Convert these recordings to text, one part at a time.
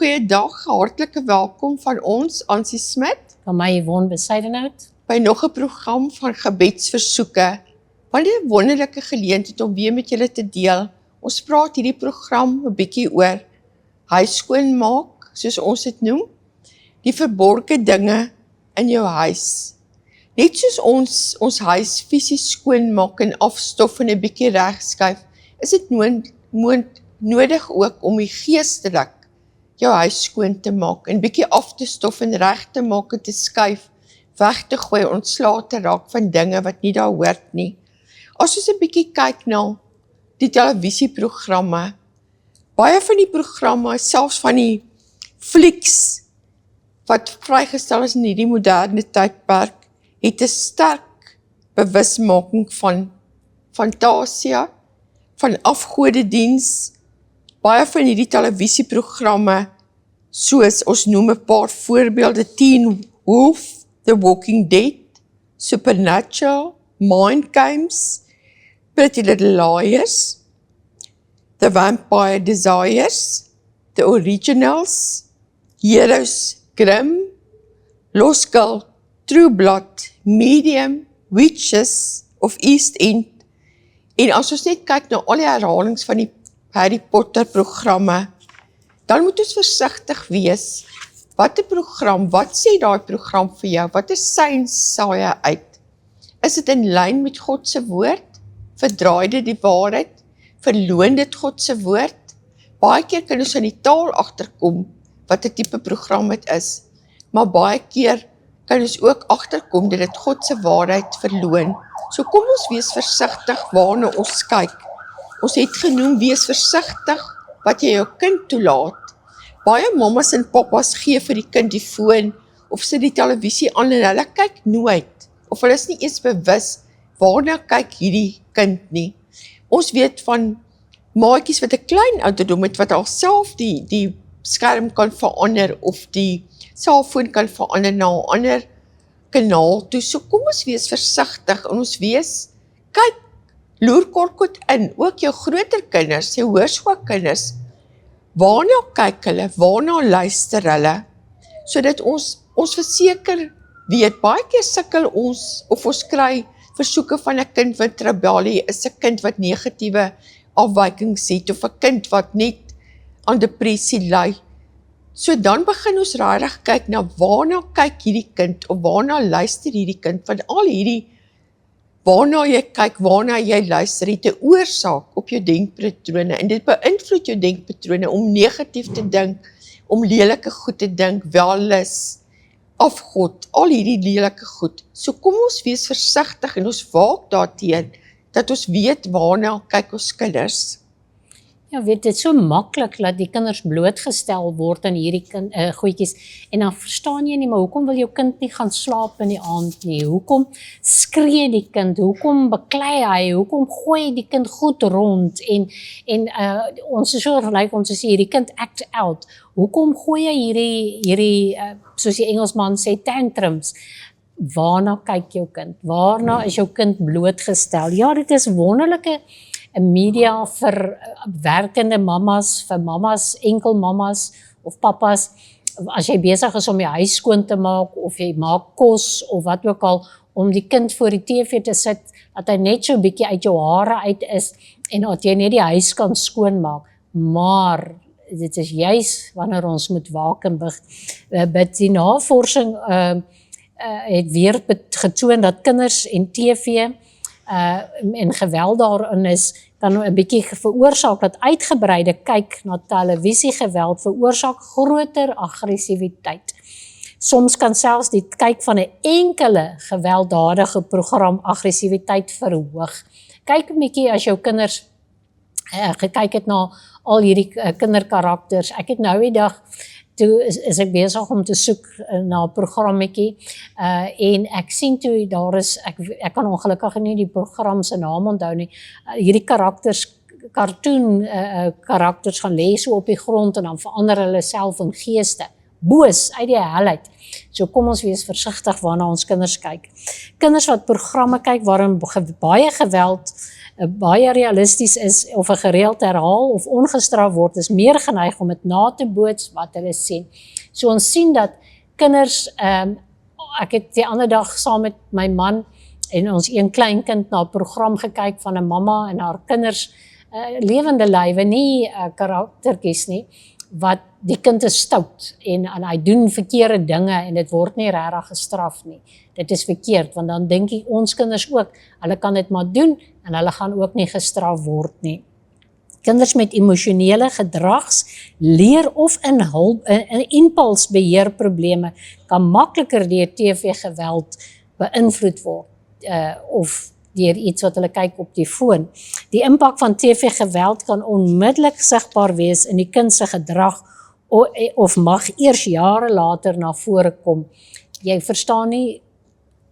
goeiedag, hartlike welkom van ons, Ansie Smit, Van my Yvonne Besuidenhout. by nog 'n program van gebedsversoeke. Wat 'n wonderlike geleentheid om weer met julle te deel. Ons praat hierdie program 'n bietjie oor huis skoonmaak, soos ons dit noem, die verborgde dinge in jou huis. Net soos ons huis fisies skoonmaak en afstof en 'n bietjie regskuif, is dit nodig ook om die geestelik jou huis skoon te maak en bietjie af te stof en reg te maak en te skuif, weg te gooi, ontslae te raak van dinge wat nie daar hoort nie. As ons 'n bietjie kyk na die televisieprogramme, baie van die programme, selfs van die flieks wat vrygestel is in hierdie moderne tydperk, het 'n sterk bewusmaking van fantasia, van afgodediens. Baie van hierdie televisieprogramme, soos ons noem 'n paar voorbeelde, Teen Wolf, The Walking Dead, Supernatural, Mind Games, Pretty Little Liars, The Vampire Desires, The Originals, Heroes Grimm, Lost Girl, True Blood, Medium, Witches of East End. En as ons net kyk na al die herhalings van die Harry Potter programme, dan moet ons versigtig wees. Wat 'n program, wat sê daai program vir jou? Wat 'n science saai hy uit? Is dit in lyn met God se woord? Verdraai dit die waarheid? Verloon dit God se woord? Baie keer kan ons aan die taal agterkom wat 'n tipe program dit is, maar baie keer kan ons ook agterkom dat dit God se waarheid verloon. So kom ons wees versigtig waarna ons kyk. Ons het genoem, wees versigtig wat jy jou kind toelaat. Baie mammas en pappas gee vir die kind die foon, of sit die televisie aan en hulle kyk nooit, of hulle is nie eens bewus, waarna kyk hierdie kind nie. Ons weet van maatjies wat 'n klein ouderdom het, wat al self die skerm kan verander, of die selfoon kan verander na 'n ander kanaal toe. So kom ons wees versigtig, en ons kyk, loer korkot in, ook jou groter kinders, jou hoërskoolkinders, waarna kyk hulle, waarna luister hulle, sodat ons verseker weet, baie keer sukkel ons, of ons kry versoeke van 'n kind wat rebellie is, 'n kind wat negatiewe afwykings het, of 'n kind wat net aan depressie ly. So dan begin ons regtig kyk na waarna kyk hierdie kind, of waarna luister hierdie kind, want al hierdie waarna jy kyk, waarna jy luister, het 'n oorsaak op jou denkpatrone, en dit beïnvloed jou denkpatrone om negatief te dink, om lelike goed te dink, wellus, afgod, al hierdie lelike goed. So kom ons wees versigtig en ons waak daarteen, dat ons weet waarna kyk ons kinders. Ja, weet, dit is so maklik dat die kinders blootgestel word aan hierdie goedjies, en dan verstaan jy nie, maar hoekom wil jou kind nie gaan slaap in die aand nie? Hoekom skree die kind? Hoekom beklei hy? Hoekom gooi die kind goed rond? En ons is so gelyk, ons sê hierdie kind act out. Hoekom gooi hy hierdie soos die Engelsman sê, tantrums? Waarna kyk jou kind? Waarna is jou kind blootgestel? Ja, dit is wonderlike media vir werkende mammas, vir mammas, enkel mammas of pappas, as jy besig is om die huis skoon te maak, of jy maak kos, of wat ook al, om die kind voor die TV te sit, dat hy net so 'n bietjie uit jou hare uit is, en dat jy net die huis kan skoonmaak. Maar dit is juis wanneer ons moet waak en bid. Die navorsing het weer getoon dat kinders en TV en geweld daarin is, kan 'n bietjie veroorsaak dat uitgebreide kyk na televisiegeweld veroorsaak groter aggressiwiteit. Soms kan selfs die kyk van 'n enkele gewelddadige program aggressiwiteit verhoog. Kyk 'n bietjie as jou kinders gekyk het na al hierdie kinderkarakters. Ek het nou die dag, toe is ek besig om te soek na 'n programmetjie, en ek sien toe daar is, ek kan ongelukkig nie die program se naam onthou nie, hierdie cartoon karakters gaan lê so op die grond, en dan verander hulle self in geeste. boos uit die hel uit. So kom ons wees versigtig waarna ons kinders kyk. Kinders wat programme kyk waarin baie geweld, baie realisties is of 'n gereeld herhaal of ongestraf word, is meer geneig om dit na te boots wat hulle sien. So ons sien dat kinders, ek het die ander dag saam met my man en ons een klein kind na 'n program gekyk van 'n mamma en haar kinders, lewende lywe, nie karaktertjies nie, wat die kind is stout en hy doen verkeerde dinge en dit word nie regtig gestraf nie. Dit is verkeerd, want dan dink ons kinders ook, hulle kan dit maar doen en hulle gaan ook nie gestraf word nie. Kinders met emosionele gedrags, leer of impulsbeheerprobleme kan makliker deur TV-geweld beïnvloed word, of deur iets wat hulle kyk op die foon. Die impak van TV-geweld kan onmiddellik sigbaar wees in die kind se gedrag of mag eers jare later na vore kom. Jy verstaan nie,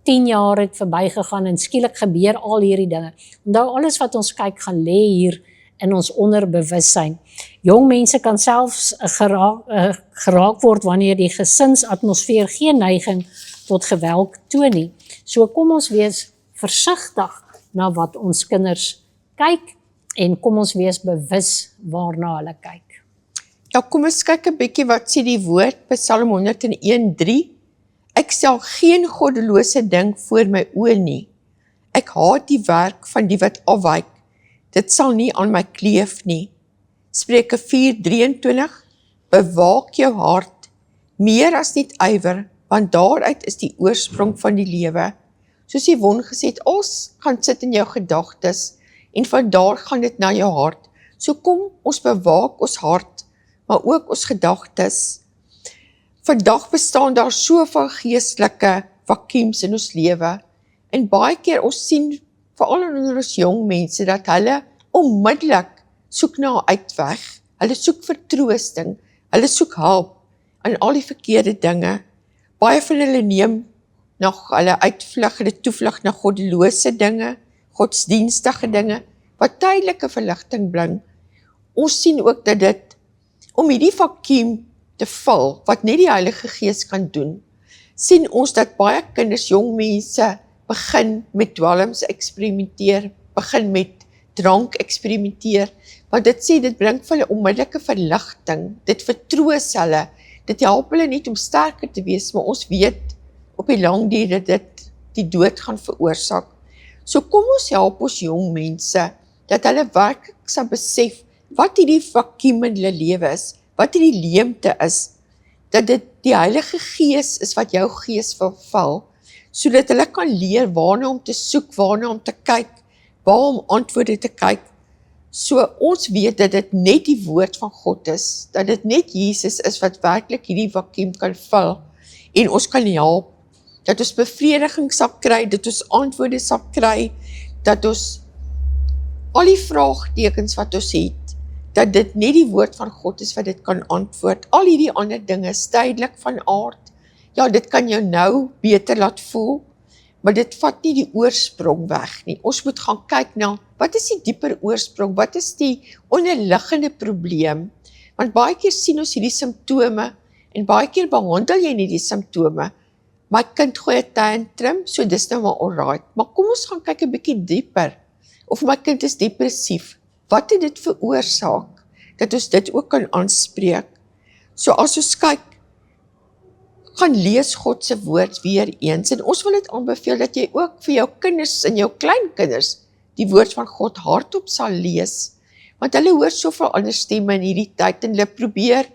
10 jaar het verbygegaan en skielik gebeur al hierdie dinge. Onthou, alles wat ons kyk gaan lê hier in ons onderbewussyn. Jong mense kan selfs geraak word wanneer die gesinsatmosfeer geen neiging tot geweld toon nie. So kom ons wees versigtig na wat ons kinders kyk en kom ons wees bewus waarna hulle kyk. Ja, kom ons kyk 'n bietjie wat sê die woord, Psalm 101:3. Ek stel geen goddelose ding voor my oë nie. Ek haat die werk van die wat afwyk. Dit sal nie aan my kleef nie. Spreuke 4:23. Bewaak jou hart, meer as net ywer, want daaruit is die oorsprong van die lewe. Soos Yvonne gesê het, ons gaan sit in jou gedagtes en van daar gaan dit na jou hart. So kom ons bewaak ons hart, maar ook ons gedagtes. Vandag bestaan daar soveel geestelike vakuums in ons lewe en baie keer ons sien, veral onder ons jong mense, dat hulle onmiddellik soek na 'n uitweg. Hulle soek vertroosting, hulle soek hulp aan al die verkeerde dinge. Baie van hulle neem nog hulle uitvlug, hulle toevlug na goddelose dinge, godsdienstige dinge, wat tydelike verligting bring. Ons sien ook dat dit, om hierdie vakuum te vul, wat net die Heilige Gees kan doen, sien ons dat baie kinders, jong mense, begin met dwelms eksperimenteer, begin met drank eksperimenteer, want dit sê, dit bring vir hulle onmiddellike verligting, dit vertroos hulle, dit help hulle net om sterker te wees, maar ons weet, op die lang duur dat dit die dood gaan veroorsaak. So kom ons help ons jong mense, dat hulle werklik sal besef, wat hierdie vakuum in hulle lewe is, wat hierdie leemte is, dat dit die Heilige Gees is wat jou gees vervul, sodat hulle kan leer waarna om te soek, waarna om te kyk, waar om antwoorde te kyk. So ons weet dat dit net die woord van God is, dat dit net Jesus is wat werklik hierdie vakuum kan vul, en ons kan help, dat ons bevrediging sal kry, dat ons antwoorde sal kry, dat ons al die vraagtekens wat ons het, dat dit net die woord van God is wat dit kan antwoord. Al hierdie ander dinge is tydelik van aard. Ja, dit kan jou nou beter laat voel, maar dit vat nie die oorsprong weg nie. Ons moet gaan kyk na, wat is die dieper oorsprong, wat is die onderliggende probleem? Want baie keer sien ons hierdie simptome, en baie keer behandel jy nie die simptome. My kind gooi 'n tantrum, so dis nou maar alright. Maar kom ons gaan kyk 'n bietjie dieper. Of my kind is depressief. Wat het dit veroorsaak? Dat ons dit ook kan aanspreek. So as ons kyk, gaan lees God se woord weer eens. En ons wil dit aanbeveel dat jy ook vir jou kinders en jou kleinkinders die woord van God hardop sal lees. Want hulle hoor soveel ander stemme in hierdie tyd en hulle probeer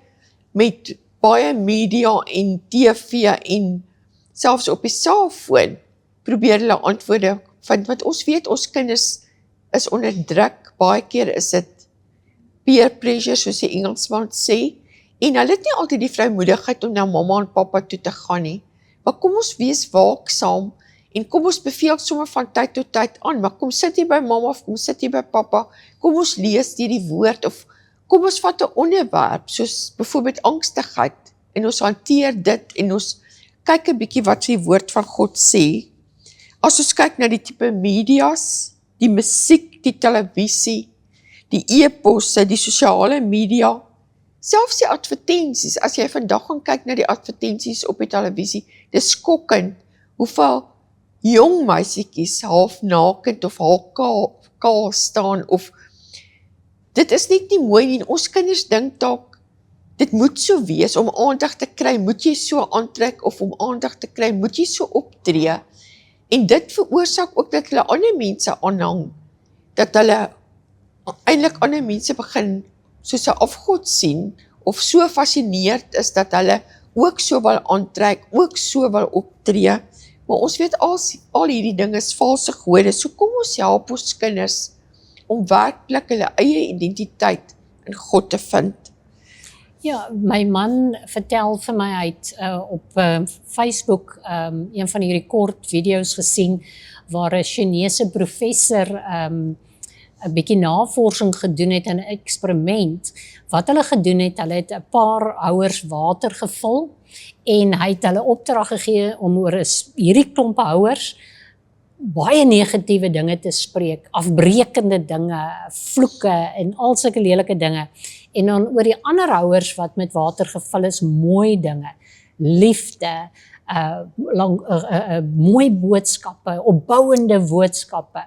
met baie media en TV en selfs op die selfoon probeer hulle antwoorde vind, want ons weet ons kinders is onder druk, baie keer is dit peer pressure, soos die Engelsman sê, en hulle het nie altyd die vrymoedigheid om na mamma en pappa toe te gaan nie, maar kom ons wees waaksaam, en kom ons beveel sommer van tyd tot tyd aan, maar kom sit hier by mamma, of kom sit hier by pappa, kom ons lees die woord, of kom ons vat 'n onderwerp, soos byvoorbeeld angstigheid, en ons hanteer dit, en ons kyk 'n bietjie wat die woord van God sê. As ons kyk na die tipe medias, die musiek, die televisie, die e-posse, die sosiale media, Selfs die advertensies, as jy vandag gaan kyk na die advertensies op die televisie, dis skokkend hoeveel jong meisietjies half nakend of half kaal staan, of dit is net nie mooi nie. Ons kinders dink dalk, dit moet so wees, om aandag te kry, moet jy so aantrek, of om aandag te kry, moet jy so optree, en dit veroorsaak ook dat hulle ander mense aanhang, dat hulle eintlik ander mense begin soos 'n afgod sien, of so fascineerd is, dat hulle ook so wil aantrek, ook so wil optree, maar ons weet al hierdie dinge is valse gode, so kom ons help ons kinders, om werklik hulle eie identiteit in God te vind. Ja, my man vertel vir my, hy het op Facebook een van hierdie kort video's gesien, waar 'n Chinese professor 'n bietjie navorsing gedoen het in 'n eksperiment. Wat hulle gedoen het, hulle het 'n paar houers water gevul, en hy het hulle opdrag gegee om oor hierdie klomp houers baie negatiewe dinge te spreek, afbreekende dinge, vloeke en al sulke lelike dinge. En dan oor die ander houers wat met water gevul is, mooi dinge, liefde, mooi boodskappe, opbouende boodskappe.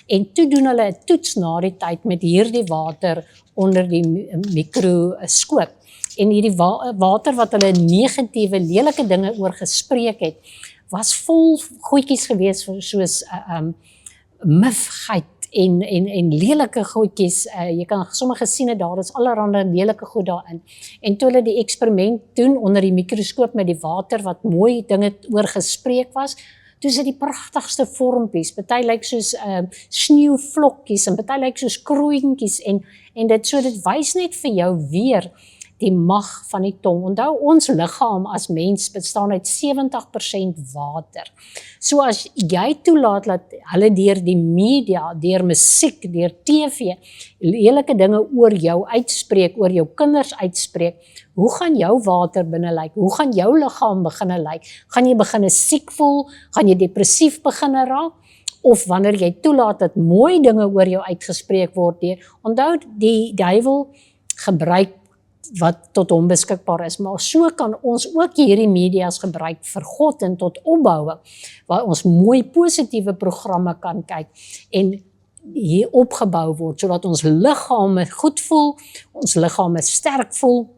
En toe doen hulle 'n toets na die tyd met hierdie water onder die mikroskoop. En hierdie water wat hulle negatiewe, lelike dinge oor gespreek het, was vol goedjies gewees soos mifgeit en lelike goedjies. Jy kan sommer gesien het, daar is allerhande lelike goed daarin. En toe hulle die eksperiment doen onder die mikroskoop met die water wat mooi dinge oor gespreek was, toe is dit die pragtigste vormpies, party lyk soos sneeuvlokkies en party lyk soos kroontjies, en dit wys net vir jou weer die mag van die tong. Onthou, ons liggaam as mens bestaan uit 70% water. So as jy toelaat dat hulle deur die media, deur musiek, deur TV, lelike dinge oor jou uitspreek, oor jou kinders uitspreek, hoe gaan jou water binne lyk? Hoe gaan jou liggaam beginne lyk? Gaan jy beginne siek voel? Gaan jy depressief beginne raak? Of wanneer jy toelaat dat mooi dinge oor jou uitgespreek word, onthou, die duiwel gebruik wat tot hom beskikbaar is, maar so kan ons ook hierdie media's gebruik vir God en tot opbouing, waar ons mooi positiewe programme kan kyk en hier opgebou word, sodat ons liggame goed voel, ons liggame sterk voel.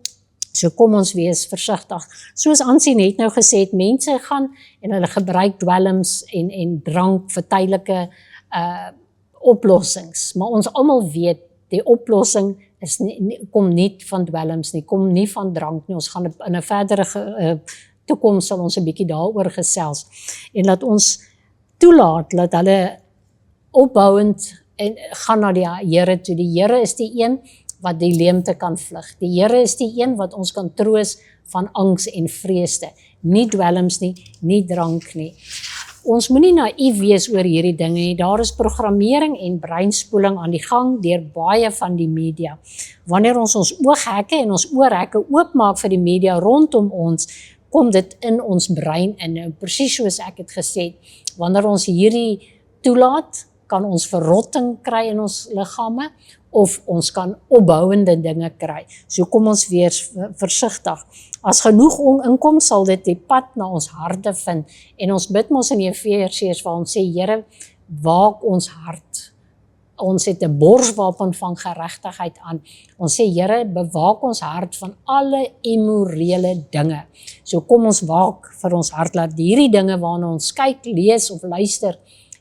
So kom ons wees versigtig. Soos Ansie net nou gesê het, mense gaan en hulle gebruik dwelms en drank vir tydelike oplossings, maar ons almal weet, die oplossing kom nie van dwelms nie, kom nie van drank nie. Ons gaan in 'n verdere toekoms sal ons 'n bietjie daaroor gesels. En laat ons toelaat dat hulle opbouend en gaan na die Here toe. Die Here is die een wat die leemte kan vlug. Die Here is die een wat ons kan troos van angs en vreesde. Nie dwelms nie, nie drank nie. Ons moenie naïef wees oor hierdie dinge nie. Daar is programmering en breinspoeling aan die gang deur baie van die media. Wanneer ons ooghekke en ons oorhekke oopmaak vir die media rondom ons, kom dit in ons brein in. Nou, presies soos ek het gesê, wanneer ons hierdie toelaat, kan ons verrotting kry in ons liggame, of ons kan opbouende dinge kry. So kom ons wees versigtig. As genoeg inkom, sal dit die pad na ons harte vind. En ons bid mos in Efesiërs waar ons sê, Here, waak ons hart. Ons het 'n borswapen van geregtigheid aan. Ons sê, Here, bewaak ons hart van alle immorele dinge. So kom ons waak vir ons hart, laat hierdie dinge waarna ons kyk, lees of luister,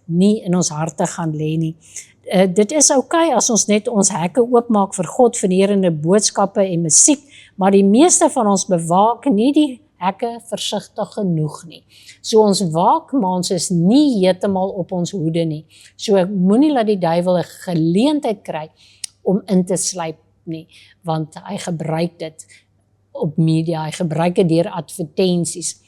nie in ons harte gaan lê nie. Dit is okay as ons net ons hekke oopmaak vir God, vernerende boodskappe en musiek, maar die meeste van ons bewaak nie die hekke versigtig genoeg nie. So ons waak, maar ons is nie heeltemal op ons hoede nie. So ek moenie laat die duiwel 'n geleentheid kry om in te sluip nie, want hy gebruik dit op media, hy gebruik dit deur advertensies.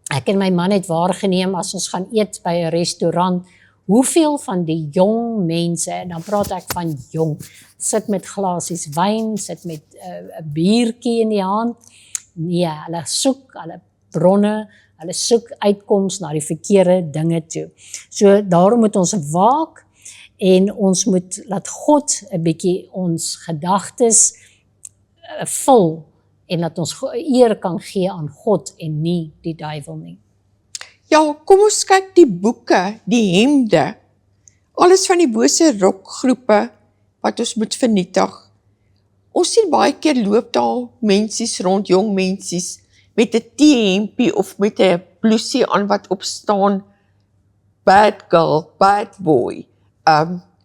Ek en my man het waargeneem as ons gaan eet by 'n restaurant, hoeveel van die jong mense, en dan praat ek van jong, sit met glasies wyn, sit met 'n biertjie in die hand. Nee, hulle soek hulle bronne, hulle soek uitkoms na die verkeerde dinge toe. So daarom moet ons waak en ons moet laat God 'n bietjie ons gedagtes vul en dat ons eer kan gee aan God en nie die duiwel nie. Ja, kom ons kyk die boeke, die hemde, alles van die bose rokgroepe wat ons moet vernietig. Ons sien baie keer loop daar mensies rond, jong mensies, met 'n T-hempie of met 'n blousie aan wat op staan, bad girl, bad boy.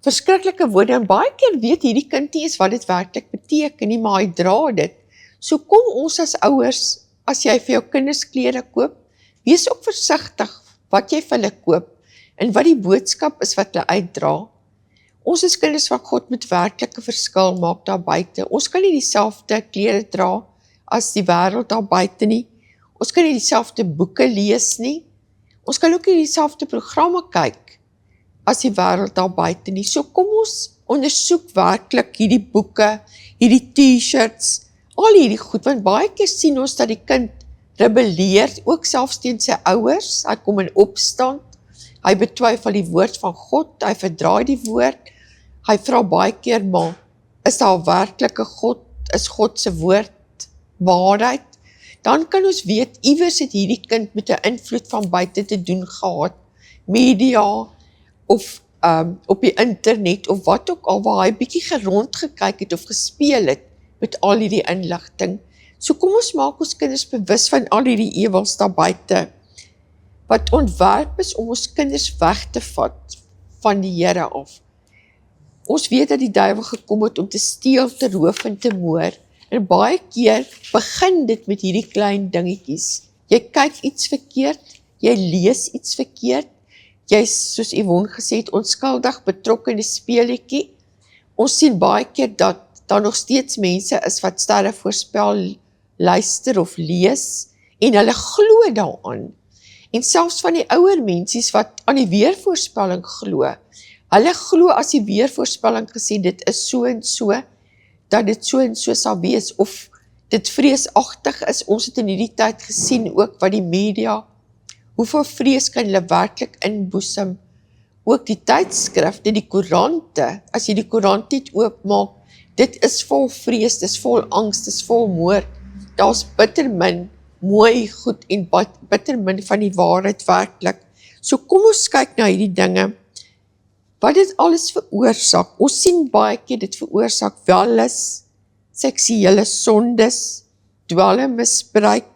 Verskriklike woorde, en baie keer weet hierdie kind nie eens wat dit werklik beteken nie, maar hy dra dit. So kom ons as ouers, as jy vir jou kinders klere koop, wees ook versigtig wat jy vir hulle koop, en wat die boodskap is wat hulle uitdra. Ons as kinders van God moet werklike verskil maak daar buite. Ons kan nie dieselfde klere dra as die wêreld daar buite nie. Ons kan nie dieselfde boeke lees nie. Ons kan ook nie dieselfde programme kyk as die wêreld daar buite nie. So kom ons ondersoek werklik hierdie boeke, hierdie T-shirts, al hierdie goed, want baie keer sien ons dat die kind rebelleer, ook selfs teen sy ouers, hy kom in opstand, hy betwyfel die woord van God, hy verdraai die woord, hy vra baie keer, maar is daar werklike God, is God se woord waarheid? Dan kan ons weet, iewers het hierdie kind met 'n invloed van buite te doen gehad, media, of op die internet, of wat ook al, waar hy bietjie gerond gekyk het, of gespeel het, met al hierdie inligting. So kom ons maak ons kinders bewus van al hierdie ewels daar buite, wat ontwerp is om ons kinders weg te vat van die Here af. Ons weet dat die duiwel gekom het om te steel, te roof en te moord, en baie keer begin dit met hierdie klein dingetjies. Jy kyk iets verkeerd, jy lees iets verkeerd, jy, soos Yvonne gesê het, onskuldig betrokke in die speletjie. Ons sien baie keer dat daar nog steeds mense is wat sterre voorspel, luister of lees, en hulle glo daaraan. En selfs van die ouer mensies wat aan die weervoorspelling glo, hulle glo as die weervoorspelling gesê dit is so en so, dat dit so en so sal wees, of dit vreesagtig is. Ons het in hierdie tyd gesien ook wat die media, hoeveel vrees kan hulle werklik inboesem. Ook die tydskrifte, die koerante, as jy die koerant net oopmaak, dit is vol vrees, dit is vol angs, dit is vol moord. Daar's bitter min mooi goed en bitter min van die waarheid werklik. So kom ons kyk na hierdie dinge. Wat dit alles veroorsaak? Ons sien baie keer dit veroorsaak welis, seksuele sondes, dwelmmisbruik,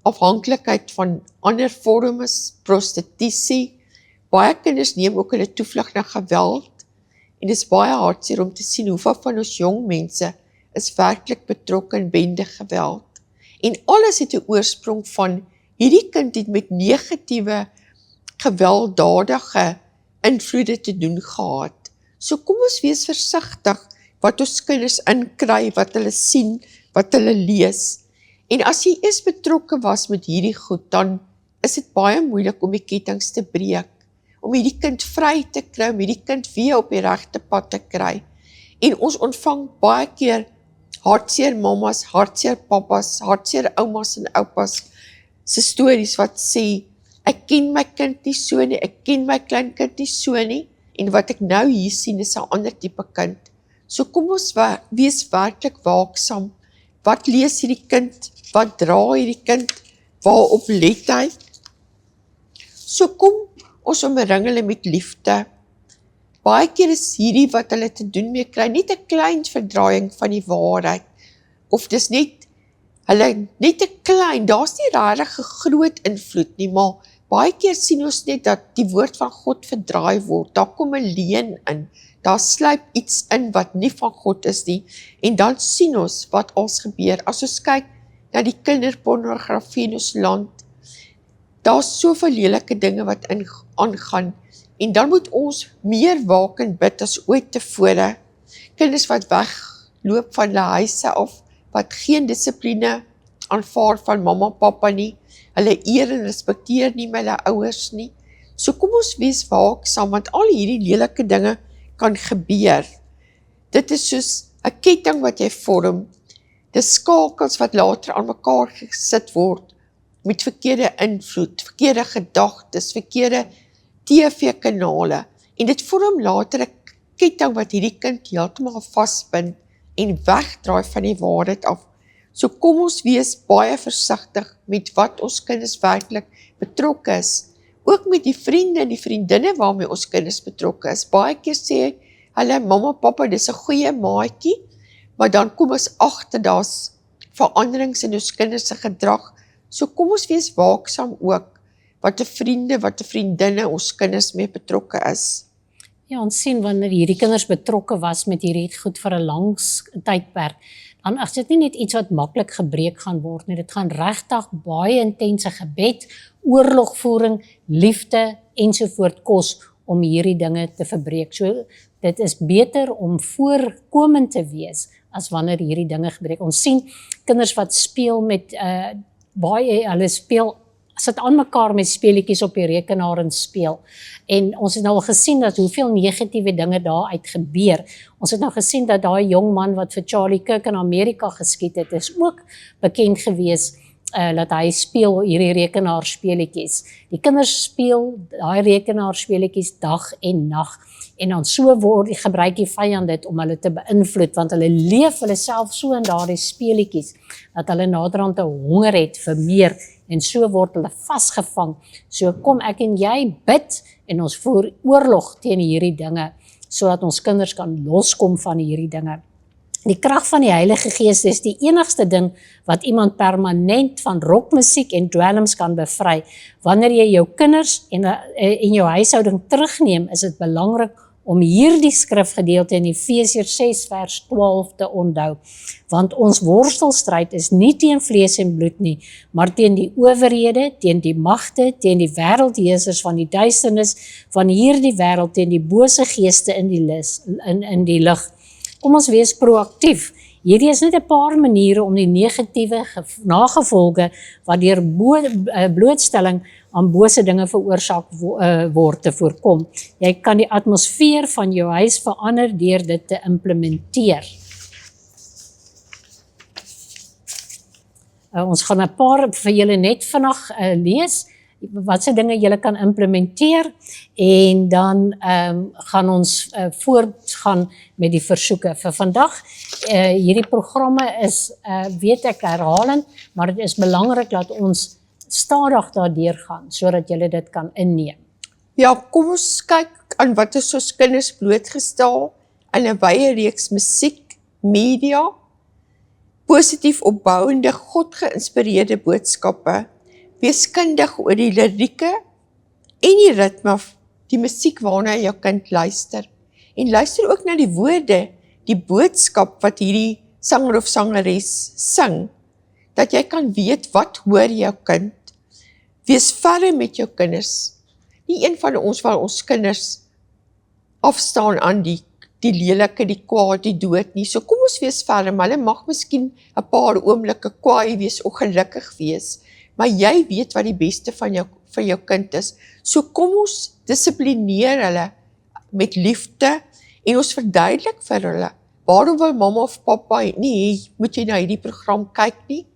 afhanklikheid van ander vorms, prostitusie. Baie kinders neem ook hulle toevlug na geweld, en dit is baie hartseer om te sien hoeveel van ons jong mense is werklik betrokke in bende geweld. En alles het 'n oorsprong van hierdie kind het met negatiewe, gewelddadige invloede te doen gehad. So kom ons wees versigtig wat ons kinders inkry, wat hulle sien, wat hulle lees. En as jy eers betrokke was met hierdie goed, dan is dit baie moeilik om die kettinge te breek, om hierdie kind vry te kry, om hierdie kind weer op die regte pad te kry. En ons ontvang baie keer hartseer mamas, hartseer papas, hartseer oumas en oupas se stories wat sê, ek ken my kind nie so nie, ek ken my kleinkind nie so nie, en wat ek nou hier sien is 'n ander tipe kind. So kom ons wees werklik waaksaam. Wat lees hierdie kind? Wat dra hierdie kind? Waarop let hy? So kom ons omring hulle met liefde. Baie keer is hierdie wat hulle te doen mee kry, net 'n klein verdraaiing van die waarheid. Of dis net, hulle net 'n klein, daar's nie regtig 'n groot invloed nie, maar baie keer sien ons net dat die woord van God verdraai word, daar kom 'n leuen in, daar sluip iets in wat nie van God is nie, en dan sien ons wat als gebeur. As ons kyk na die kinderpornografie in ons land, daar's soveel lelike dinge wat aangaan, en dan moet ons meer waak en bid as ooit tevore. Kinders wat wegloop van hulle huise af, wat geen dissipline aanvaar van mamma en pappa nie, hulle eer en respekteer nie met hulle ouers nie. So kom ons wees waaksaam, want al hierdie lelike dinge kan gebeur. Dit is soos 'n ketting wat jy vorm, dis skakels wat later aan mekaar gesit word, met verkeerde invloed, verkeerde gedagtes, verkeerde TV-kanale, en dit vorm later 'n ketting wat hierdie kind heeltemal vasbind en wegdraai van die waarheid af. So kom ons wees baie versigtig met wat ons kinders werklik betrokke is. Ook met die vriende en die vriendinne waarmee ons kinders betrokke is. Baie keer sê hulle, mamma, papa, dis 'n goeie maatjie, maar dan kom ons agter daar's veranderings in ons kinders se gedrag. So kom ons wees waaksaam ook, wat 'n vriende, wat 'n vriendinne ons kinders mee betrokke is. Ja, ons sien wanneer hierdie kinders betrokke was met hierdie goed vir 'n lang tydperk, dan is dit nie net iets wat maklik gebreek gaan word nie, dit gaan regtig baie intense gebed, oorlogvoering, liefde ensovoort kos om hierdie dinge te verbreek. So dit is beter om voorkomend te wees as wanneer hierdie dinge gebreek. Ons sien kinders wat speel met hulle speel sit aan mekaar met speletjies op die rekenaar en speel. En ons het nou al gesien dat hoeveel negatiewe dinge daaruit gebeur. Ons het nou gesien dat daai jong man wat vir Charlie Kirk in Amerika geskiet het, is ook bekend gewees dat hy speel hierdie rekenaarspeletjies. Die kinders speel daai rekenaarspeletjies dag en nag. En dan so gebruik die vyand dit om hulle te beïnvloed, want hulle leef hulle self so in daardie speletjies, dat hulle naderhand 'n honger het vir meer, en so word hulle vasgevang. So kom ek en jy bid, en ons voer oorlog teen hierdie dinge, sodat ons kinders kan loskom van hierdie dinge. Die krag van die Heilige Gees is die enigste ding wat iemand permanent van rockmusiek en dwelms kan bevry. Wanneer jy jou kinders en jou huishouding terugneem, is dit belangrik om hierdie skrifgedeelte in Efesiërs 6 vers 12 te onthou. Want ons worstelstryd is nie teen vlees en bloed nie, maar teen die owerhede, teen die magte, teen die wêreldheersers van die duisternis van hierdie wêreld, teen die bose geeste in die lig. Kom ons wees proaktief. Hierdie is net 'n paar maniere om die negatiewe nagevolge wat deur blootstelling aan bose dinge veroorsaak word te voorkom. Jy kan die atmosfeer van jou huis verander deur dit te implementeer. Ons gaan 'n paar vir julle net vinnig lees, wat se dinge julle kan implementeer, en dan gaan ons voortgaan met die versoeke vir vandag. Hierdie programme is, weet ek, herhalend, maar dit is belangrik dat ons stadig daardeur gaan, sodat julle dit kan inneem. Ja, kom ons kyk aan wat is ons kinders blootgestel in 'n wye reeks musiek, media, positief opbouende, God geïnspireerde boodskappe, weeskundig oor die lirieke en die ritme, die musiek waarna jou kind luister. En luister ook na die woorde, die boodskap wat hierdie sanger of sangeres sing, dat jy kan weet wat hoor jou kind. Wees ferm met jou kinders. Nie een van ons wil ons kinders afstaan aan die lelike, die kwaad, die dood nie. So kom ons wees ferm. Hulle mag miskien 'n paar oomblikke kwaai wees of gelukkig wees, maar jy weet wat die beste van jou kind is. So kom ons dissiplineer hulle met liefde en ons verduidelik vir hulle. Waarom wil mamma of papa nie hê moet jy na hierdie program kyk nie?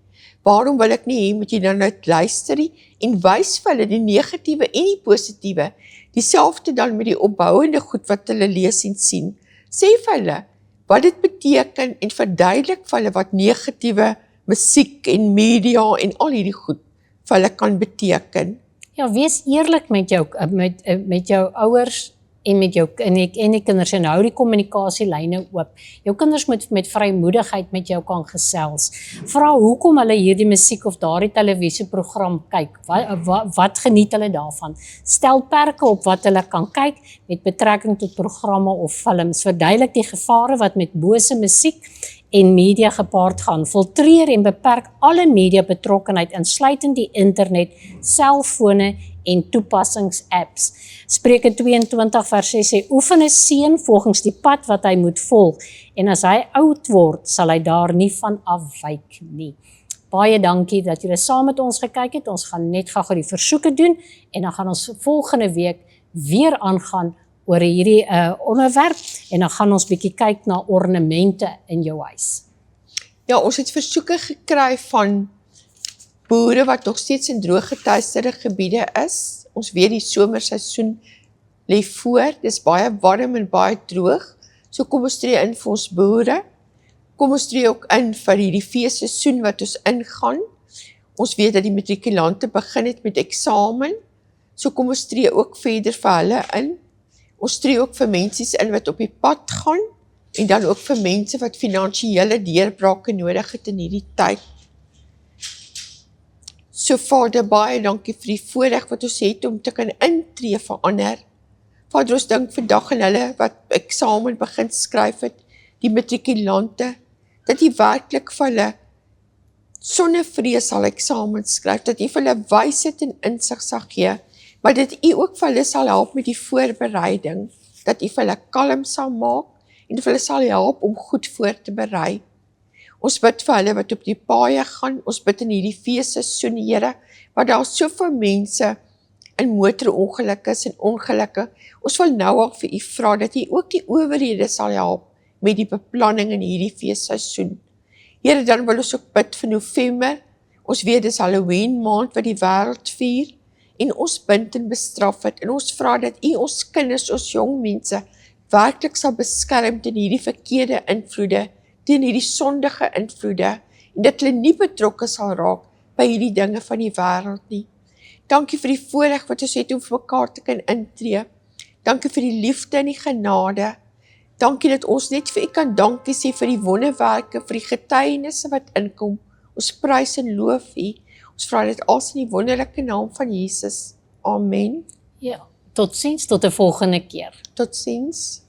Waarom wil ek nie hê moet jy dan net luister nie? En wys vir hulle die negatiewe en die positiewe. Dieselfde dan met die opbouende goed wat hulle lees en sien. Sê vir hulle wat dit beteken en verduidelik vir hulle wat negatiewe musiek en media en al hierdie goed vir hulle kan beteken. Ja, wees eerlik met jou ouers en met jou en die kinders, en hou die kommunikasielyne oop. Jou kinders moet met vrymoedigheid met jou kan gesels. Vra hoekom hulle hierdie musiek of daardie televisieprogram kyk. Wat geniet hulle daarvan? Stel perke op wat hulle kan kyk met betrekking tot programme of films. Verduidelik die gevare wat met bose musiek en media gepaard gaan. Filtreer en beperk alle media betrokkenheid, insluitend die internet, selfone en toepassings-apps. Spreuke 22 vers 6 sê, oefen 'n seun volgens die pad wat hy moet volg, en as hy oud word, sal hy daar nie van afwyk nie. Baie dankie dat julle saam met ons gekyk het. Ons gaan net gou die versoeke doen, en dan gaan ons volgende week weer aangaan oor hierdie onderwerp, en dan gaan ons bietjie kyk na ornamente in jou huis. Ja, ons het versoeke gekry van boere wat nog steeds in drooggeteisterde gebiede is. Ons weet die somerseisoen lê voor, dis baie warm en baie droog, so kom ons tree in vir ons boere. Kom ons tree ook in vir hierdie feesseisoen wat ons ingaan. Ons weet dat die matrikulante begin het met eksamen, so kom ons tree ook verder vir hulle in. Ons tree ook vir mense in wat op die pad gaan, en dan ook vir mense wat finansiële deurbrake nodig het in hierdie tyd. So Vader, baie dankie vir die voorreg wat ons het om te kan intree vir ander. Vader, ons dink vandag aan hulle wat eksamen begin skryf het, die matrikulante, dat U werklik vir hulle sonder vrees sal eksamen skryf, dat U vir hulle wysheid en insig sal gee, maar dat U ook vir hulle sal help met die voorbereiding, dat U vir hulle kalm sal maak, en vir hulle sal help om goed voor te berei. Ons bid vir hulle wat op die paaie gaan, ons bid in hierdie feesseisoen, Here, waar daar soveel mense in motorongelukke en ongelukke. Ons wil nou al vir U vra, dat U ook die owerhede sal help met die beplanning in hierdie feesseisoen. Here, dan wil ons ook bid vir November. Ons weet dis Halloween maand wat die wêreld vier, en ons bind en bestraf het, en ons vra dat U ons kinders, ons jong mense, werklik sal beskerm teen hierdie verkeerde invloede, teen hierdie sondige invloede, en dat hulle nie betrokke sal raak by hierdie dinge van die wêreld nie. Dankie vir die voorreg wat ons het om vir mekaar te kan intree. Dankie vir die liefde en die genade. Dankie dat ons net vir U kan dankie sê vir die wonderwerke, vir die getuienisse wat inkom. Ons prys en loof U. Ons vra dit alles in die wonderlike naam van Jesus. Amen. Ja, totsiens, tot 'n volgende keer. Totsiens.